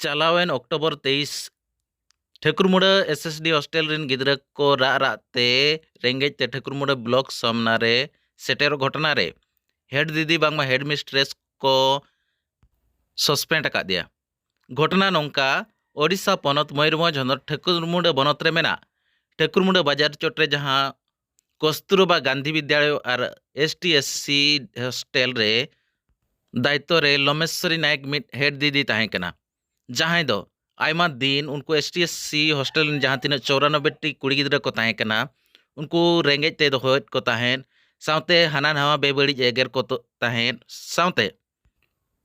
चलावेन October 23 ठेकुरमुड़ा SSD hostel रिन गिद्रा को राते ranges ते ठेकुरमुड़ा ब्लॉक सामना रे सेटेरो घटना रे हेड दीदी बांगमा हेड मिस्ट्रेस को सस्पेंड अका दिया। घटना नौका ओडिशा पनत मयूरभंज हनर ठेकुरमुड़ा बनत रे मेना ठेकुरमुड़ा बाजार चोट्रे जहां कस्तूरबा गांधी विद्यालय और एसटीएससी हॉस्टल रे दायित्व रे लोमेश्वरी नायक मिट हेड दीदी ताहें कना जहां दो आयमा दिन उनको एसटीएससी हॉस्टल जहां तीन 94 कुड़ी गिद्रा को ताहें कना उनको रेंगेज ते दोहोत को ताहें साउते हाना नवा बेबड़ी एगर को ताहें साउते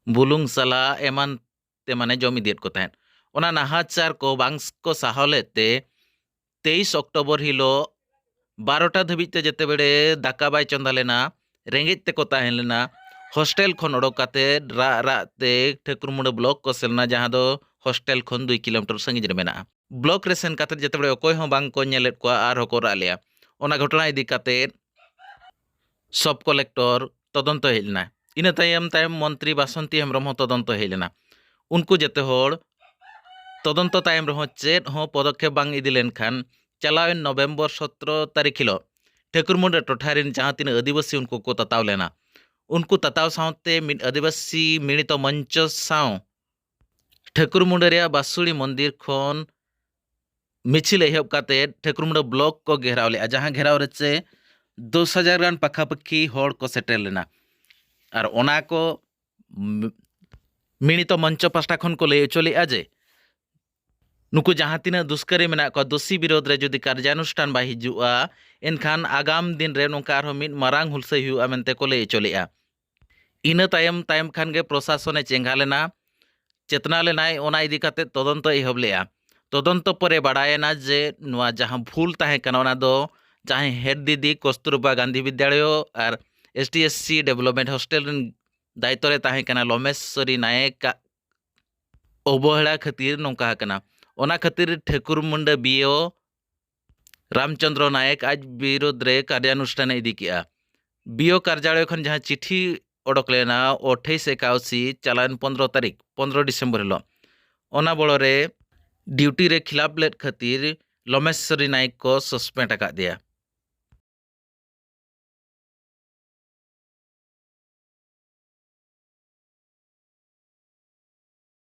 बुलुंग सला एमान ते माने जमी दियत को ताहें ओना नाहाचार को बांग्स को साहलेते 23 अक्टोबर हिलो 12टा धबिते जेते बेड़े दाका बाय चंदा लेना रेंगेज ते को ताहें लेना हॉस्टल खन ओडोकाते राते ठेकुरमुड़ा ब्लॉक को सेलना जहां दो हॉस्टल खन 2 किलोमीटर संगिज रे मेना ब्लॉक रे सेन काते जेते बेड़े अकोय हो बांग को नेलेट को आर हो को रालिया ओना घटना इदी काते सब कलेक्टर तदंत हेलना इन तायम तायम मंत्री बासंती हेम्ब्रम हो तदंत हेलना उनको जेते होड़ तदंत तायम रहो चेत हो पदक्षेप बांग इदी लेनखान चलावेन नवेम्बर 17 तारीख हिलो ठेकुरमुड़ा टोठारिन जहां तीन आदिवासी उनको को तताव लेना उनको तताव सावते मिड आदिवासी मिलित मंच साव ठेकुरमुड़ा रे बासुड़ी मंदिर खन मिছিল एहब काते ठेकुरमुड़ा ब्लॉक को घेराव ले जहां घेराव रे 10,000 गान पाखापाखी होड़ को सेटेल लेना और ओना को मिलित मंच पास्टा खन को लय चले आजे नुकु जहां तीना दुष्कर्मी मेना को दोषी विरोध रे जदि कार्यानुष्ठान बाय हिजुआ एनखान आगाम दिन रे नोंका आरो मिद मारांग हुलसै हुआ मेनते को लय चलेआ इन तायम तायम खान गे प्रशासने चेंगा लेना चेतना लेनाय ओना इदी काते तदंत एहब लेआ तदंत परे बाड़ायना जे नुआ जहां भूल ताहे कना ओना दो जहां हेड दीदी कस्तूरबा गांधी विद्यालय और एसटीएससी डेवलपमेंट हॉस्टल दायित्व रे ताहे कना लोमेश्वरी नायक अवहेला खातिर नोंका कना ओना खातिर ठेकुरमुड़ा बीओ रामचंद्र नायक आज विरोध रे कार्यानुष्ठान इदी किया बीओ कार्यालय खन जहां चिठी ओडक लेना 2881 चलान 15 डिसेम्बर हिलो ओना बड़ो रे ड्यूटी रे खिलाफ लेट खातिर लोमेश्वरी नायक को सस्पेंड अका दिया।